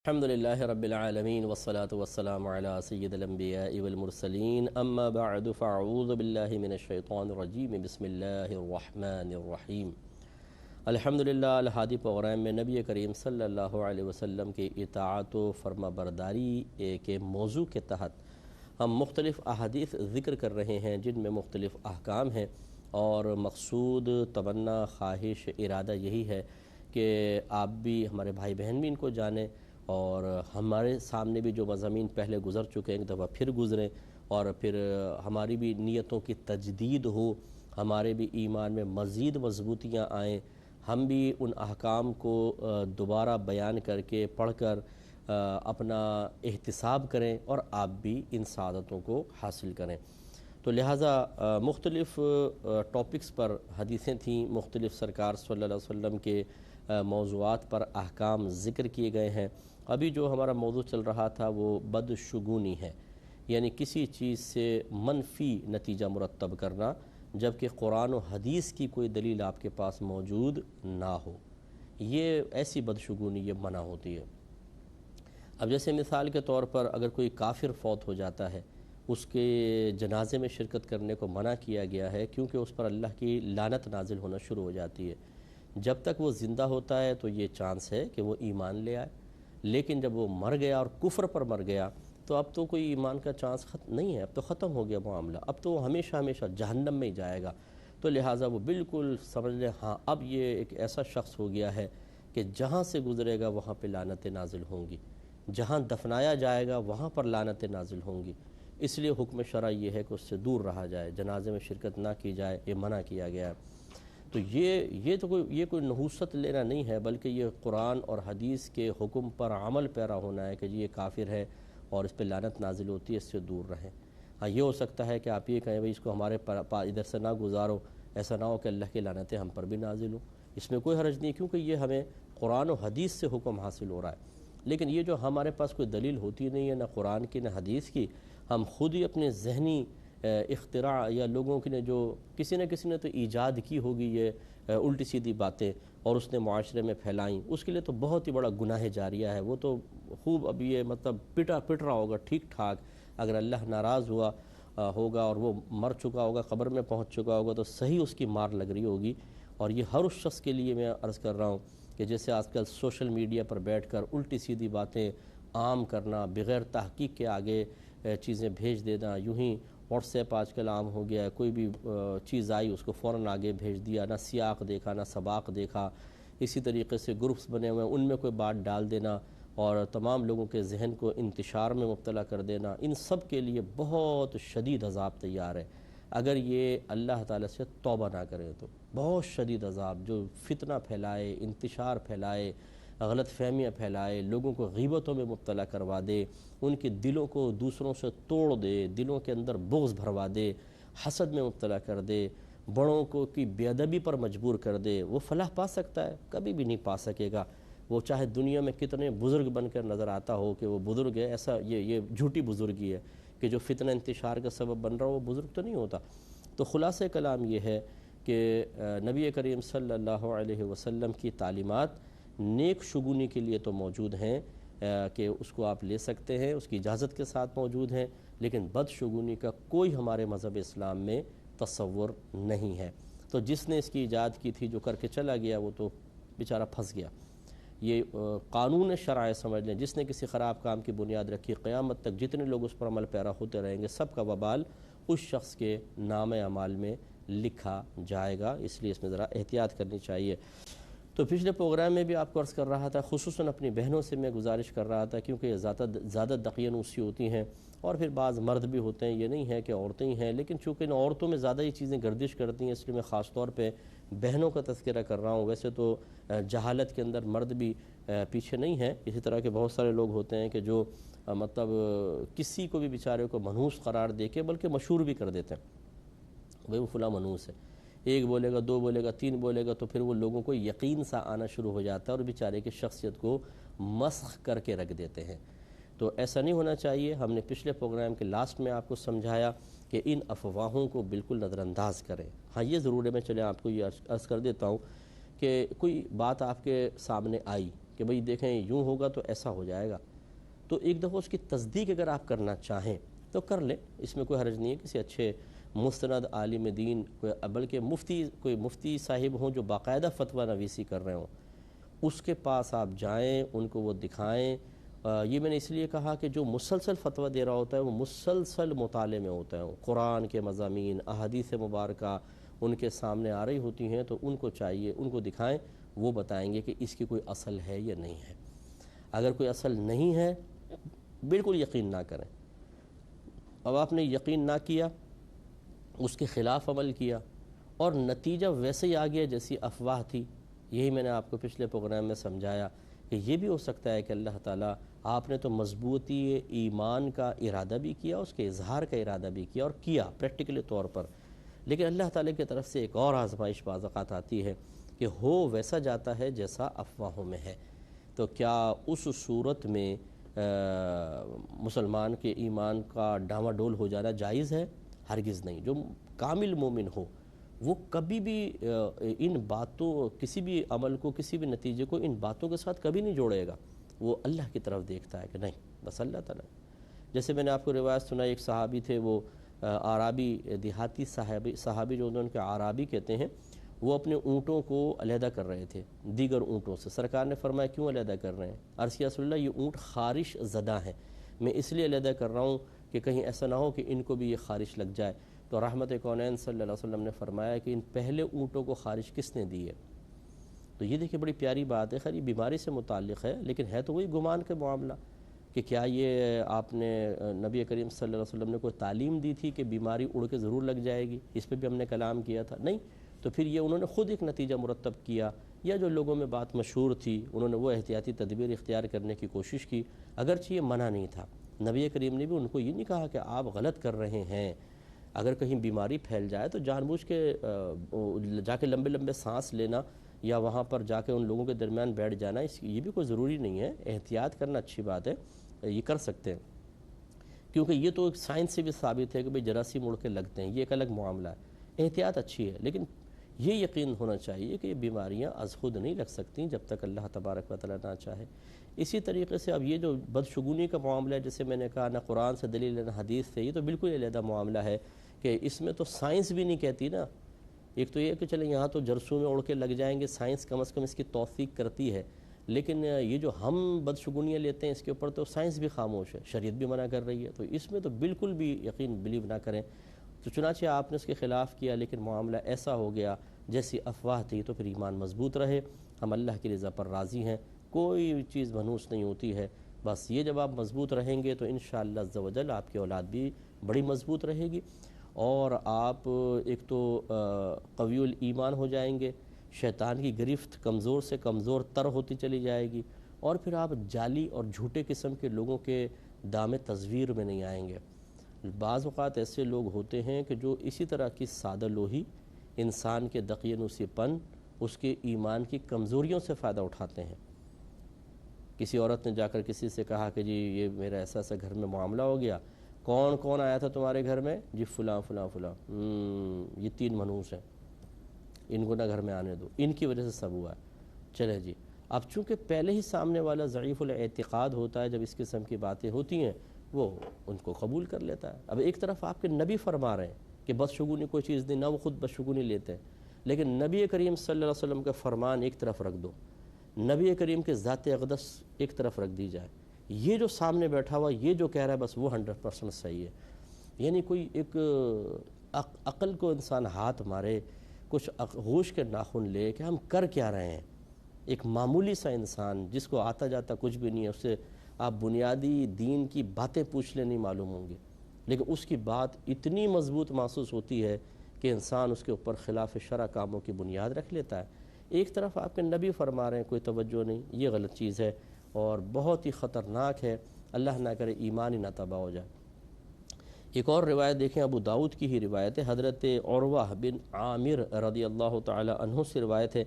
الحمد لله رب العالمين والصلاة والسلام على سيد الأنبياء والمرسلين أما بعد فأعوذ بالله من الشيطان الرجيم بسم الله الرحمن الرحیم الحمدللہ الحادی پروگرام میں نبی کریم صلی اللہ علیہ وسلم کی اطاعت و فرما برداری کے موضوع کے تحت ہم مختلف احادیث ذکر کر رہے ہیں جن میں مختلف احکام ہیں، اور مقصود تمنا خواہش ارادہ یہی ہے کہ آپ بھی ہمارے بھائی بہن بھی ان کو جانیں، اور ہمارے سامنے بھی جو مضامین پہلے گزر چکے ہیں ایک دفعہ پھر گزریں، اور پھر ہماری بھی نیتوں کی تجدید ہو، ہمارے بھی ایمان میں مزید مضبوطیاں آئیں، ہم بھی ان احکام کو دوبارہ بیان کر کے پڑھ کر اپنا احتساب کریں اور آپ بھی ان سعادتوں کو حاصل کریں۔ تو لہٰذا مختلف ٹاپکس پر حدیثیں تھیں، مختلف سرکار صلی اللہ علیہ وسلم کے موضوعات پر احکام ذکر کیے گئے ہیں۔ ابھی جو ہمارا موضوع چل رہا تھا وہ بدشگونی ہے، یعنی کسی چیز سے منفی نتیجہ مرتب کرنا جبکہ قرآن و حدیث کی کوئی دلیل آپ کے پاس موجود نہ ہو، یہ ایسی بدشگونی یہ منع ہوتی ہے۔ اب جیسے مثال کے طور پر اگر کوئی کافر فوت ہو جاتا ہے، اس کے جنازے میں شرکت کرنے کو منع کیا گیا ہے کیونکہ اس پر اللہ کی لعنت نازل ہونا شروع ہو جاتی ہے۔ جب تک وہ زندہ ہوتا ہے تو یہ چانس ہے کہ وہ ایمان لے آئے، لیکن جب وہ مر گیا اور کفر پر مر گیا تو اب تو کوئی ایمان کا چانس نہیں ہے، اب تو ختم ہو گیا معاملہ، اب تو وہ ہمیشہ ہمیشہ جہنم میں ہی جائے گا۔ تو لہٰذا وہ بالکل سمجھ لیں ہاں اب یہ ایک ایسا شخص ہو گیا ہے کہ جہاں سے گزرے گا وہاں پہ لعنتیں نازل ہوں گی، جہاں دفنایا جائے گا وہاں پر لعنتیں نازل ہوں گی۔ اس لیے حکم شرع یہ ہے کہ اس سے دور رہا جائے، جنازے میں شرکت نہ کی جائے، یہ منع کیا گیا ہے۔ تو یہ کوئی نحوست لینا نہیں ہے، بلکہ یہ قرآن اور حدیث کے حکم پر عمل پیرا ہونا ہے کہ جی یہ کافر ہے اور اس پہ لعنت نازل ہوتی ہے، اس سے دور رہیں۔ ہاں یہ ہو سکتا ہے کہ آپ یہ کہیں بھئی اس کو ہمارے ادھر سے نہ گزارو، ایسا نہ ہو کہ اللہ کی لعنتیں ہم پر بھی نازل ہوں، اس میں کوئی حرج نہیں کیونکہ یہ ہمیں قرآن و حدیث سے حکم حاصل ہو رہا ہے۔ لیکن یہ جو ہمارے پاس کوئی دلیل ہوتی نہیں ہے، نہ قرآن کی نہ حدیث کی، ہم خود ہی اپنے ذہنی اختراع یا لوگوں کی نے جو کسی نہ تو ایجاد کی ہوگی یہ الٹی سیدھی باتیں اور اس نے معاشرے میں پھیلائیں، اس کے لیے تو بہت ہی بڑا گناہ جاریہ ہے۔ وہ تو خوب اب یہ مطلب پٹ رہا ہوگا ٹھیک ٹھاک، اگر اللہ ناراض ہوگا اور وہ مر چکا ہوگا، قبر میں پہنچ چکا ہوگا تو صحیح اس کی مار لگ رہی ہوگی۔ اور یہ ہر اس شخص کے لیے میں عرض کر رہا ہوں کہ جیسے آج کل سوشل میڈیا پر بیٹھ کر الٹی سیدھی باتیں عام کرنا، بغیر تحقیق کے آگے چیزیں بھیج دینا، یوں ہی واٹس ایپ آج کل عام ہو گیا ہے، کوئی بھی چیز آئی اس کو فوراً آگے بھیج دیا، نہ سیاق دیکھا نہ سباق دیکھا۔ اسی طریقے سے گروپس بنے ہوئے ہیں ان میں کوئی بات ڈال دینا اور تمام لوگوں کے ذہن کو انتشار میں مبتلا کر دینا، ان سب کے لیے بہت شدید عذاب تیار ہے اگر یہ اللہ تعالیٰ سے توبہ نہ کرے تو۔ بہت شدید عذاب جو فتنہ پھیلائے، انتشار پھیلائے، غلط فہمیاں پھیلائے، لوگوں کو غیبتوں میں مبتلا کروا دے، ان کے دلوں کو دوسروں سے توڑ دے، دلوں کے اندر بغض بھروا دے، حسد میں مبتلا کر دے، بڑوں کو کی بے ادبی پر مجبور کر دے، وہ فلاح پا سکتا ہے؟ کبھی بھی نہیں پا سکے گا۔ وہ چاہے دنیا میں کتنے بزرگ بن کر نظر آتا ہو کہ وہ بزرگ ہے، ایسا یہ جھوٹی بزرگی ہے کہ جو فتنہ انتشار کا سبب بن رہا ہو وہ بزرگ تو نہیں ہوتا۔ تو خلاصہ کلام یہ ہے کہ نبی کریم صلی اللہ علیہ وسلم کی تعلیمات نیک شگونی کے لیے تو موجود ہیں کہ اس کو آپ لے سکتے ہیں، اس کی اجازت کے ساتھ موجود ہیں، لیکن بدشگونی کا کوئی ہمارے مذہب اسلام میں تصور نہیں ہے۔ تو جس نے اس کی ایجاد کی تھی جو کر کے چلا گیا وہ تو بیچارہ پھنس گیا۔ یہ قانون شرع سمجھ لیں، جس نے کسی خراب کام کی بنیاد رکھی، قیامت تک جتنے لوگ اس پر عمل پیرا ہوتے رہیں گے سب کا وبال اس شخص کے نام اعمال میں لکھا جائے گا، اس لیے اس میں ذرا احتیاط کرنی چاہیے۔ تو پچھلے پروگرام میں بھی آپ کو عرض کر رہا تھا، خصوصاً اپنی بہنوں سے میں گزارش کر رہا تھا کیونکہ زیادہ دقیانوسی ہوتی ہیں، اور پھر بعض مرد بھی ہوتے ہیں، یہ نہیں ہے کہ عورتیں ہی ہیں، لیکن چونکہ ان عورتوں میں زیادہ یہ چیزیں گردش کرتی ہیں اس لیے میں خاص طور پہ بہنوں کا تذکرہ کر رہا ہوں۔ ویسے تو جہالت کے اندر مرد بھی پیچھے نہیں ہیں، اسی طرح کے بہت سارے لوگ ہوتے ہیں کہ جو مطلب کسی کو بھی بیچارے کو منحوس قرار دے کے بلکہ مشہور بھی کر دیتے ہیں، وہ فلاں منحوس ہے، ایک بولے گا، دو بولے گا، تین بولے گا تو پھر وہ لوگوں کو یقین سا آنا شروع ہو جاتا ہے اور بیچارے کی شخصیت کو مسخ کر کے رکھ دیتے ہیں۔ تو ایسا نہیں ہونا چاہیے۔ ہم نے پچھلے پروگرام کے لاسٹ میں آپ کو سمجھایا کہ ان افواہوں کو بالکل نظر انداز کریں۔ ہاں یہ ضرور ہے، میں چلیں آپ کو یہ عرض کر دیتا ہوں کہ کوئی بات آپ کے سامنے آئی کہ بھئی دیکھیں یوں ہوگا تو ایسا ہو جائے گا، تو ایک دفعہ اس کی تصدیق اگر آپ کرنا چاہیں تو کر لیں، اس میں کوئی حرج نہیں ہے. کسی اچھے مستند عالم دین، بلکہ کوئی مفتی صاحب ہوں جو باقاعدہ فتویٰ نویسی کر رہے ہوں، اس کے پاس آپ جائیں، ان کو وہ دکھائیں. یہ میں نے اس لیے کہا کہ جو مسلسل فتویٰ دے رہا ہوتا ہے وہ مسلسل مطالعے میں ہوتا ہے، قرآن کے مضامین، احادیث مبارکہ ان کے سامنے آ رہی ہوتی ہیں، تو ان کو چاہیے ان کو دکھائیں، وہ بتائیں گے کہ اس کی کوئی اصل ہے یا نہیں ہے. اگر کوئی اصل نہیں ہے بالکل یقین نہ کریں. اب آپ نے یقین نہ کیا، اس کے خلاف عمل کیا اور نتیجہ ویسے ہی آ گیا جیسی افواہ تھی. یہی میں نے آپ کو پچھلے پروگرام میں سمجھایا کہ یہ بھی ہو سکتا ہے کہ اللہ تعالیٰ آپ نے تو مضبوطی ایمان کا ارادہ بھی کیا، اس کے اظہار کا ارادہ بھی کیا اور کیا پریکٹیکلی طور پر، لیکن اللہ تعالیٰ کی طرف سے ایک اور آزمائش بعض اوقات آتی ہے کہ ہو ویسا جاتا ہے جیسا افواہوں میں ہے. تو کیا اس صورت میں مسلمان کے ایمان کا ڈاما ڈول ہو جانا جائز ہے؟ ہرگز نہیں. جو کامل مومن ہو وہ کبھی بھی ان باتوں، کسی بھی عمل کو، کسی بھی نتیجے کو ان باتوں کے ساتھ کبھی نہیں جوڑے گا. وہ اللہ کی طرف دیکھتا ہے کہ نہیں بس اللہ تعالیٰ. جیسے میں نے آپ کو روایت سنا، ایک صحابی تھے، وہ عرابی دیہاتی صحابی جو ان کے عرابی کہتے ہیں، وہ اپنے اونٹوں کو علیحدہ کر رہے تھے دیگر اونٹوں سے. سرکار نے فرمایا کیوں علیحدہ کر رہے ہیں؟ عرض کیا رسول اللہ یہ اونٹ خارش زدہ ہیں، میں اس لیے علیحدہ کر رہا ہوں کہ کہیں ایسا نہ ہو کہ ان کو بھی یہ خارش لگ جائے. تو رحمت کونین صلی اللہ علیہ وسلم نے فرمایا کہ ان پہلے اونٹوں کو خارش کس نے دی ہے؟ تو یہ دیکھیں بڑی پیاری بات ہے. خیر یہ بیماری سے متعلق ہے لیکن ہے تو وہی گمان کے معاملہ کہ کیا یہ آپ نے نبی کریم صلی اللہ علیہ وسلم نے کوئی تعلیم دی تھی کہ بیماری اڑ کے ضرور لگ جائے گی؟ اس پہ بھی ہم نے کلام کیا تھا. نہیں. تو پھر یہ انہوں نے خود ایک نتیجہ مرتب کیا، یا جو لوگوں میں بات مشہور تھی انہوں نے وہ احتیاطی تدبیر اختیار کرنے کی کوشش کی، اگرچہ یہ منع نہیں تھا. نبی کریم نے بھی ان کو یہ نہیں کہا کہ آپ غلط کر رہے ہیں. اگر کہیں بیماری پھیل جائے تو جان بوجھ کے جا کے لمبے لمبے سانس لینا یا وہاں پر جا کے ان لوگوں کے درمیان بیٹھ جانا، یہ بھی کوئی ضروری نہیں ہے. احتیاط کرنا اچھی بات ہے، یہ کر سکتے ہیں، کیونکہ یہ تو ایک سائنس سے بھی ثابت ہے کہ بھئی جراثیم اڑ کے لگتے ہیں، یہ ایک الگ معاملہ ہے. احتیاط اچھی ہے، لیکن یہ یقین ہونا چاہیے کہ یہ بیماریاں از خود نہیں لگ سکتیں جب تک اللہ تبارک و تعالیٰ نہ چاہے. اسی طریقے سے اب یہ جو بدشگونی کا معاملہ ہے، جیسے میں نے کہا نہ قرآن سے دلیل نہ حدیث سے، یہ تو بالکل علیحدہ معاملہ ہے کہ اس میں تو سائنس بھی نہیں کہتی نا. ایک تو یہ کہ چلیں یہاں تو جرسوں میں اڑ کے لگ جائیں گے، سائنس کم از کم اس کی توثیق کرتی ہے، لیکن یہ جو ہم بدشگونیاں لیتے ہیں اس کے اوپر تو سائنس بھی خاموش ہے، شریعت بھی منع کر رہی ہے. تو اس میں تو بالکل بھی یقین بلیو نہ کریں. تو چنانچہ آپ نے اس کے خلاف کیا لیکن معاملہ ایسا ہو گیا جیسی افواہ تھی، تو پھر ایمان مضبوط رہے. ہم اللہ کی رضا پر راضی ہیں، کوئی چیز منحوس نہیں ہوتی ہے. بس یہ جب آپ مضبوط رہیں گے تو انشاءاللہ عز و جل آپ کی اولاد بھی بڑی مضبوط رہے گی، اور آپ ایک تو قوی الایمان ہو جائیں گے، شیطان کی گرفت کمزور سے کمزور تر ہوتی چلی جائے گی، اور پھر آپ جعلی اور جھوٹے قسم کے لوگوں کے دام تزویر میں نہیں آئیں گے. بعض اوقات ایسے لوگ ہوتے ہیں کہ جو اسی طرح کی سادہ لوہی، انسان کے دقیانوسی پن، اس کے ایمان کی کمزوریوں سے فائدہ اٹھاتے ہیں. کسی عورت نے جا کر کسی سے کہا کہ جی یہ میرا ایسا ایسا گھر میں معاملہ ہو گیا، کون کون آیا تھا تمہارے گھر میں؟ جی فلاں فلاں فلاں. یہ 3 منحوس ہیں، ان کو نہ گھر میں آنے دو، ان کی وجہ سے سب ہوا ہے. چلے جی. اب چونکہ پہلے ہی سامنے والا ضعیف الاعتقاد ہوتا ہے، جب اس قسم کی باتیں ہوتی ہیں وہ ان کو قبول کر لیتا ہے. اب ایک طرف آپ کے نبی فرما رہے ہیں کہ بدشگونی کوئی چیز نہیں، نہ وہ خود بدشگونی لیتے ہیں، لیکن نبی کریم صلی اللہ علیہ وسلم کا فرمان ایک طرف رکھ دو، نبی کریم کے ذات اقدس ایک طرف رکھ دی جائے. یہ جو سامنے بیٹھا ہوا یہ جو کہہ رہا ہے بس وہ 100% صحیح ہے. یعنی کوئی ایک عقل کو انسان ہاتھ مارے، کچھ ہوش کے ناخن لے کہ ہم کر کیا رہے ہیں. ایک معمولی سا انسان جس کو آتا جاتا کچھ بھی نہیں ہے، اس سے آپ بنیادی دین کی باتیں پوچھ لیں نہیں معلوم ہوں گے، لیکن اس کی بات اتنی مضبوط محسوس ہوتی ہے کہ انسان اس کے اوپر خلاف شرع کاموں کی بنیاد رکھ لیتا ہے. ایک طرف آپ کے نبی فرما رہے ہیں کوئی توجہ نہیں، یہ غلط چیز ہے اور بہت ہی خطرناک ہے. اللہ نہ کرے ایمان ہی نہ تباہ ہو جائے. ایک اور روایت دیکھیں، ابو داؤد کی ہی روایت ہے، حضرت عروہ بن عامر رضی اللہ تعالی عنہ سے روایت ہے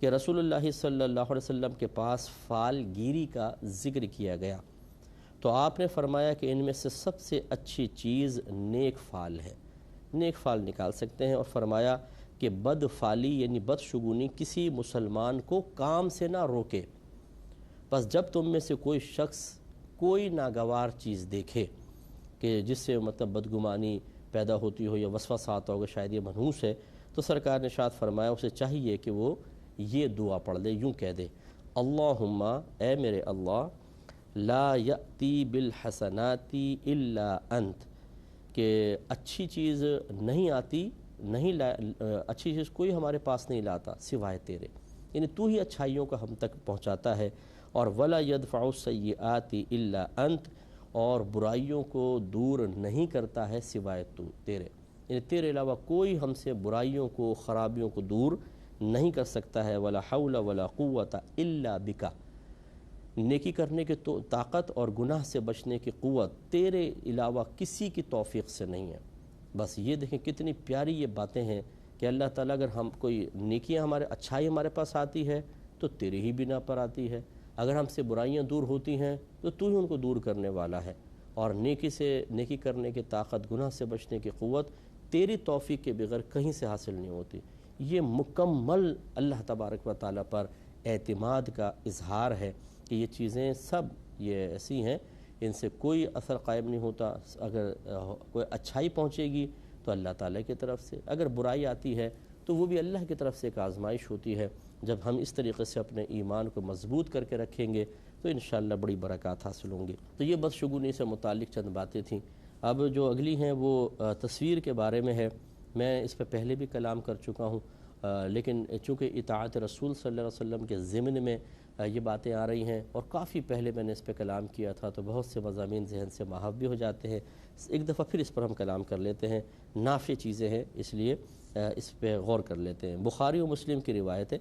کہ رسول اللہ صلی اللہ علیہ وسلم کے پاس فال گیری کا ذکر کیا گیا تو آپ نے فرمایا کہ ان میں سے سب سے اچھی چیز نیک فال ہے، نیک فال نکال سکتے ہیں، اور فرمایا کہ بد فالی یعنی بد شگونی کسی مسلمان کو کام سے نہ روکے. بس جب تم میں سے کوئی شخص کوئی ناگوار چیز دیکھے کہ جس سے مطلب بدگمانی پیدا ہوتی ہو یا وسوسہ آتا ہو کہ شاید یہ منحوس ہے، تو سرکار نے ارشاد فرمایا اسے چاہیے کہ وہ یہ دعا پڑھ لے، یوں کہہ دے، اللہم اے میرے اللہ، لا یأتی بالحسنات الا انت، کہ اچھی چیز نہیں آتی، اچھی چیز کوئی ہمارے پاس نہیں لاتا سوائے تیرے، یعنی تو ہی اچھائیوں کو ہم تک پہنچاتا ہے، اور ولا یدفع السیئات الا انت، اور برائیوں کو دور نہیں کرتا ہے سوائے تیرے، یعنی تیرے علاوہ کوئی ہم سے برائیوں کو خرابیوں کو دور نہیں کر سکتا ہے، ولا حول ولا قوت الا بک، نیکی کرنے کی طاقت اور گناہ سے بچنے کی قوت تیرے علاوہ کسی کی توفیق سے نہیں ہے۔ بس یہ دیکھیں کتنی پیاری یہ باتیں ہیں کہ اللہ تعالیٰ اگر ہم کوئی نیکیاں اچھائی ہمارے پاس آتی ہے تو تیرے ہی بنا پر آتی ہے، اگر ہم سے برائیاں دور ہوتی ہیں تو تو ہی ان کو دور کرنے والا ہے، اور نیکی کرنے کی طاقت، گناہ سے بچنے کی قوت تیری توفیق کے بغیر کہیں سے حاصل نہیں ہوتی۔ یہ مکمل اللہ تبارک و تعالیٰ پر اعتماد کا اظہار ہے کہ یہ چیزیں سب یہ ایسی ہیں، ان سے کوئی اثر قائم نہیں ہوتا، اگر کوئی اچھائی پہنچے گی تو اللہ تعالیٰ کی طرف سے، اگر برائی آتی ہے تو وہ بھی اللہ کی طرف سے ایک آزمائش ہوتی ہے۔ جب ہم اس طریقے سے اپنے ایمان کو مضبوط کر کے رکھیں گے تو انشاءاللہ بڑی برکات حاصل ہوں گی۔ تو یہ بس شگونی سے متعلق چند باتیں تھیں۔ اب جو اگلی ہیں وہ تصویر کے بارے میں ہے، میں اس پہ پہلے بھی کلام کر چکا ہوں، لیکن چونکہ اطاعت رسول صلی اللہ علیہ وسلم کے ضمن میں یہ باتیں آ رہی ہیں، اور کافی پہلے میں نے اس پہ کلام کیا تھا تو بہت سے مضامین ذہن سے محو بھی ہو جاتے ہیں، ایک دفعہ پھر اس پر ہم کلام کر لیتے ہیں، نافع چیزیں ہیں اس لیے اس پہ غور کر لیتے ہیں۔ بخاری و مسلم کی روایت ہے،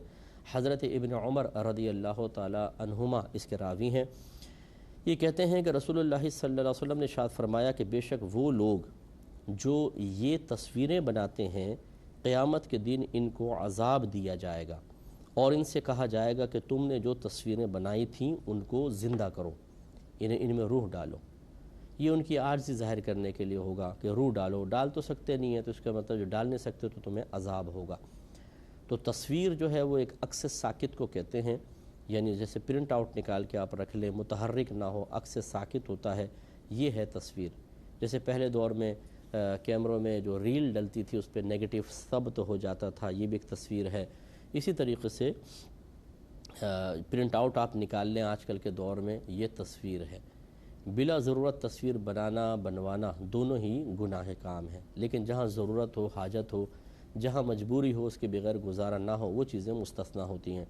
حضرت ابن عمر رضی اللہ تعالی عنہما اس کے راوی ہیں، یہ کہتے ہیں کہ رسول اللہ صلی اللہ علیہ وسلم نے ارشاد فرمایا کہ بے شک وہ لوگ جو یہ تصویریں بناتے ہیں قیامت کے دن ان کو عذاب دیا جائے گا، اور ان سے کہا جائے گا کہ تم نے جو تصویریں بنائی تھیں ان کو زندہ کرو، ان میں روح ڈالو۔ یہ ان کی عاجزی ظاہر کرنے کے لیے ہوگا کہ روح ڈالو، ڈال تو سکتے نہیں ہیں تو اس کا مطلب جو ڈال نہیں سکتے تو تمہیں عذاب ہوگا۔ تو تصویر جو ہے وہ ایک عکس ساکت کو کہتے ہیں، یعنی جیسے پرنٹ آؤٹ نکال کے آپ رکھ لیں، متحرک نہ ہو، عکس ساکت ہوتا ہے، یہ ہے تصویر۔ جیسے پہلے دور میں کیمروں میں جو ریل ڈلتی تھی اس پہ نیگیٹو ثبت ہو جاتا تھا، یہ بھی ایک تصویر ہے۔ اسی طریقے سے پرنٹ آؤٹ آپ نکال لیں آج کل کے دور میں، یہ تصویر ہے۔ بلا ضرورت تصویر بنوانا دونوں ہی گناہ کام ہے، لیکن جہاں ضرورت ہو، حاجت ہو، جہاں مجبوری ہو، اس کے بغیر گزارا نہ ہو، وہ چیزیں مستثنیٰ ہوتی ہیں۔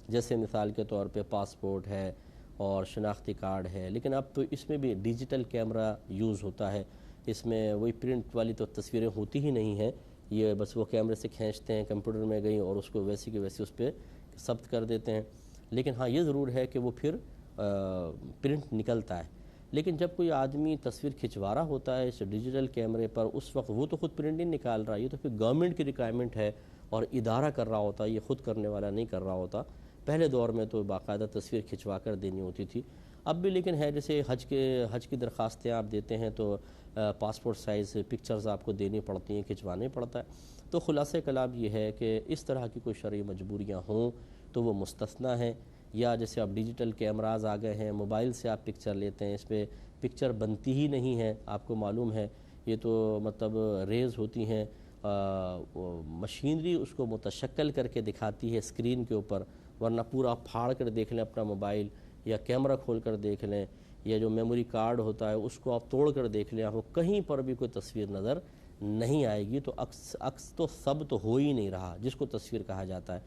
جیسے مثال کے طور پہ پاسپورٹ ہے اور شناختی کارڈ ہے، لیکن اب تو اس میں بھی ڈیجیٹل کیمرہ یوز ہوتا ہے، اس میں وہی پرنٹ والی تو تصویریں ہوتی ہی نہیں ہیں، یہ بس وہ کیمرے سے کھینچتے ہیں، کمپیوٹر میں گئی اور اس کو ویسی کی ویسی اس پہ ثبت کر دیتے ہیں۔ لیکن ہاں یہ ضرور ہے کہ وہ پھر پرنٹ نکلتا ہے، لیکن جب کوئی آدمی تصویر کھنچوا رہا ہوتا ہے اس ڈیجیٹل کیمرے پر، اس وقت وہ تو خود پرنٹ نہیں نکال رہا، یہ تو پھر گورنمنٹ کی ریکوائرمنٹ ہے اور ادارہ کر رہا ہوتا ہے، یہ خود کرنے والا نہیں کر رہا ہوتا۔ پہلے دور میں تو باقاعدہ تصویر کھنچوا کر دینی ہوتی تھی، اب بھی لیکن ہے، جیسے حج کی درخواستیں آپ دیتے ہیں تو پاسپورٹ سائز پکچرز آپ کو دینی پڑتی ہیں، کھنچوانا ہی پڑتا ہے۔ تو خلاصہ کلام یہ ہے کہ اس طرح کی کوئی شرعی مجبوریاں ہوں تو وہ مستثنیٰ ہیں، یا جیسے اب ڈیجیٹل کیمراز آ گئے ہیں، موبائل سے آپ پکچر لیتے ہیں، اس پہ پکچر بنتی ہی نہیں ہے، آپ کو معلوم ہے، یہ تو مطلب ریز ہوتی ہیں، مشینری اس کو متشکل کر کے دکھاتی ہے اسکرین کے اوپر، ورنہ پورا پھاڑ کر دیکھ لیں اپنا موبائل یا کیمرہ کھول کر دیکھ لیں، یا جو میموری کارڈ ہوتا ہے اس کو آپ توڑ کر دیکھ لیں، آپ کو کہیں پر بھی کوئی تصویر نظر نہیں آئے گی۔ تو عکس تو سب تو ہو ہی نہیں رہا جس کو تصویر کہا جاتا ہے۔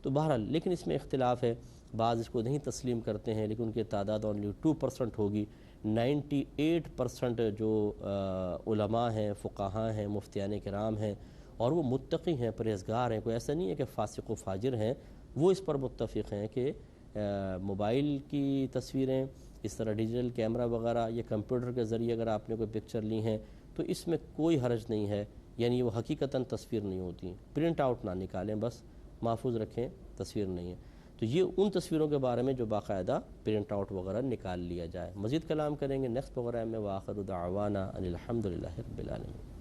تو بہرحال لیکن اس میں اختلاف ہے، بعض اس کو نہیں تسلیم کرتے ہیں، لیکن ان کی تعداد اونلی 2% ہوگی، 98% جو علماء ہیں، فقہاء ہیں، مفتیان کرام ہیں، اور وہ متقی ہیں، پرہیزگار ہیں، کوئی ایسا نہیں ہے کہ فاسق و فاجر ہیں، وہ اس پر متفق ہیں کہ موبائل کی تصویریں، اس طرح ڈیجیٹل کیمرہ وغیرہ یا کمپیوٹر کے ذریعے اگر آپ نے کوئی پکچر لی ہیں تو اس میں کوئی حرج نہیں ہے، یعنی وہ حقیقتاً تصویر نہیں ہوتی، پرنٹ آؤٹ نہ نکالیں، بس محفوظ رکھیں، تصویر نہیں ہے۔ تو یہ ان تصویروں کے بارے میں جو باقاعدہ پرنٹ آؤٹ وغیرہ نکال لیا جائے۔ مزید کلام کریں گے نیکسٹ پروگرام میں۔ وآخر دعوانا ان الحمد للہ رب العالمین۔